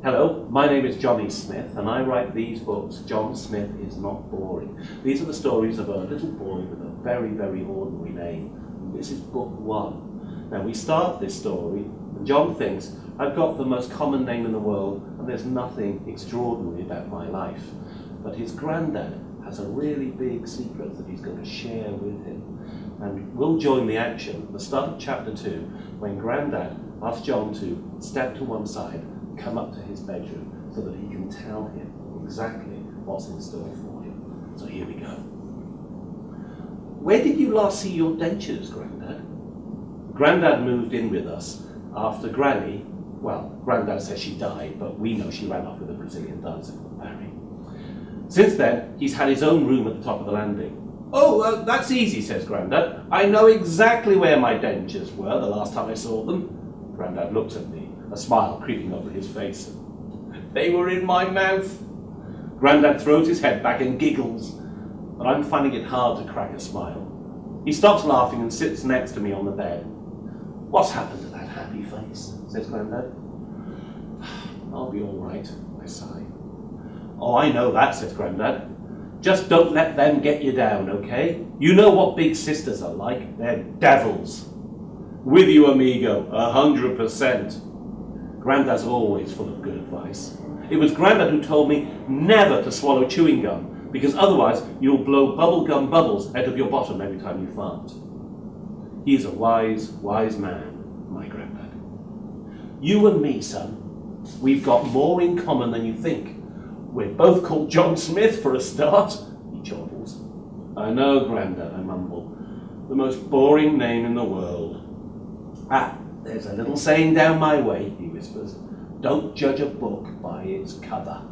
Hello, my name is Johnny Smith and I write these books, John Smith is Not Boring. These are the stories of a little boy with a very, very ordinary name. And this is book one. Now we start this story and John thinks, I've got the most common name in the world and there's nothing extraordinary about my life. But his granddad has a really big secret that he's going to share with him. And we'll join the action at the start of chapter 2 when Grandad asks John to step to one side, come up to his bedroom so that he can tell him exactly what's in store for him. So here we go. Where did you last see your dentures, Grandad? Grandad moved in with us after Granny, well, Grandad says she died, but we know she ran off with a Brazilian dancer called Barry. Since then, he's had his own room at the top of the landing. Oh, that's easy, says Grandad. I know exactly where my dentures were the last time I saw them. Grandad looks at me, a smile creeping over his face. They were in my mouth. Grandad throws his head back and giggles, but I'm finding it hard to crack a smile. He stops laughing and sits next to me on the bed. What's happened to that happy face? Says Grandad. I'll be all right, I sigh. Oh, I know that, says Grandad. Just don't let them get you down, okay? You know what big sisters are like. They're devils. With you, amigo, 100%. Grandad's always full of good advice. It was Grandad who told me never to swallow chewing gum, because otherwise you'll blow bubblegum bubbles out of your bottom every time you fart. He is a wise, wise man, my Grandad. You and me, son, we've got more in common than you think. We're both called John Smith for a start, he chortles. I know, Grandad, I mumble. The most boring name in the world. Ah, there's a little saying down my way, he whispers. Don't judge a book by its cover.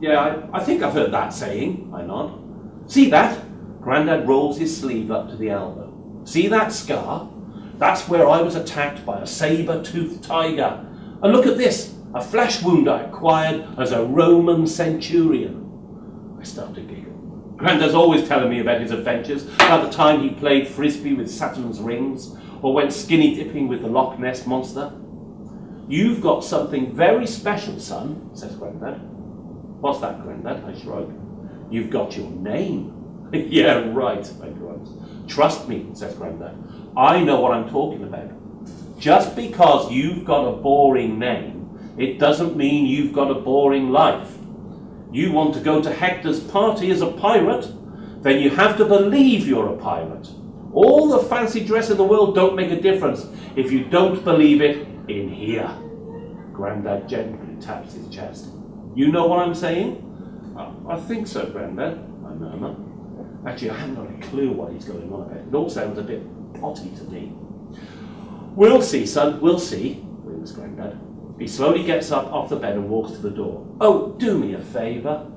Yeah, I think I've heard that saying, I nod. See that? Grandad rolls his sleeve up to the elbow. See that scar? That's where I was attacked by a saber-toothed tiger. And look at this. A flesh wound I acquired as a Roman centurion. I start to giggle. Grandad's always telling me about his adventures, about the time he played frisbee with Saturn's rings, or went skinny dipping with the Loch Ness monster. You've got something very special, son, says Grandad. What's that, Grandad? I shrug. You've got your name. Yeah, right, I grunt. Trust me, says Grandad. I know what I'm talking about. Just because you've got a boring name, it doesn't mean you've got a boring life. You want to go to Hector's party as a pirate, then you have to believe you're a pirate. All the fancy dress in the world don't make a difference if you don't believe it in here. Grandad gently taps his chest. You know what I'm saying? I think so, Grandad, I murmur. Actually, I haven't got a clue what he's going on about. It all sounds a bit potty to me. We'll see, son, we'll see, whims Grandad. He slowly gets up off the bed and walks to the door. Oh, do me a favour.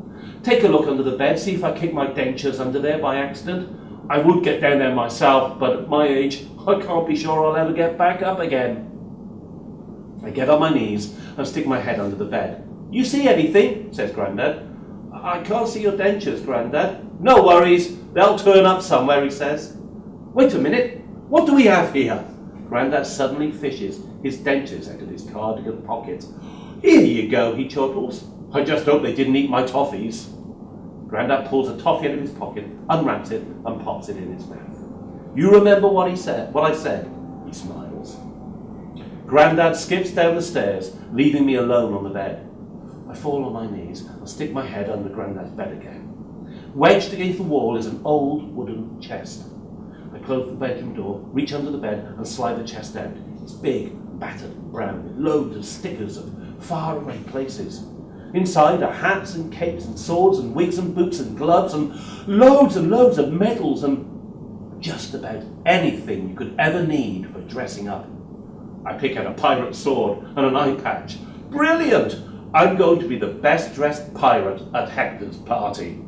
Take a look under the bed, see if I kick my dentures under there by accident. I would get down there myself, but at my age, I can't be sure I'll ever get back up again. I get on my knees and stick my head under the bed. You see anything? Says Grandad. I can't see your dentures, Grandad. No worries, they'll turn up somewhere, he says. Wait a minute, what do we have here? Grandad suddenly fishes his dentures out of his cardigan pocket. Here you go, he chortles. I just hope they didn't eat my toffees. Grandad pulls a toffee out of his pocket, unwraps it, and pops it in his mouth. You remember what I said? He smiles. Grandad skips down the stairs, leaving me alone on the bed. I fall on my knees and stick my head under Grandad's bed again. Wedged against the wall is an old wooden chest. I close the bedroom door, reach under the bed, and slide the chest out. It's big, battered, and brown, with loads of stickers of faraway places. Inside are hats and capes and swords and wigs and boots and gloves and loads of medals and just about anything you could ever need for dressing up. I pick out a pirate sword and an eye patch. Brilliant! I'm going to be the best dressed pirate at Hector's party.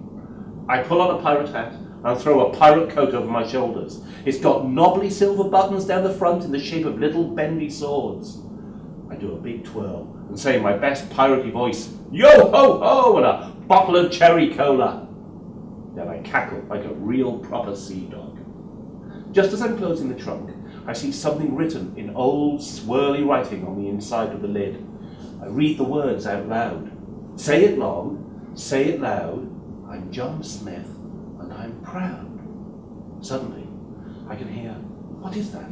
I pull on a pirate hat and throw a pirate coat over my shoulders. It's got knobbly silver buttons down the front in the shape of little bendy swords. I do a big twirl and say in my best piratey voice, yo ho ho, and a bottle of cherry cola. Then I cackle like a real proper sea dog. Just as I'm closing the trunk, I see something written in old swirly writing on the inside of the lid. I read the words out loud. Say it long, say it loud. I'm John Smith, and I'm proud. Suddenly, I can hear, what is that?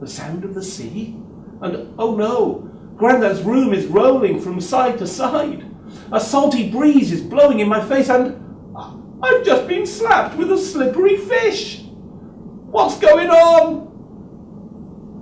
The sound of the sea? And oh no, Grandad's room is rolling from side to side. A salty breeze is blowing in my face, and I've just been slapped with a slippery fish. What's going on?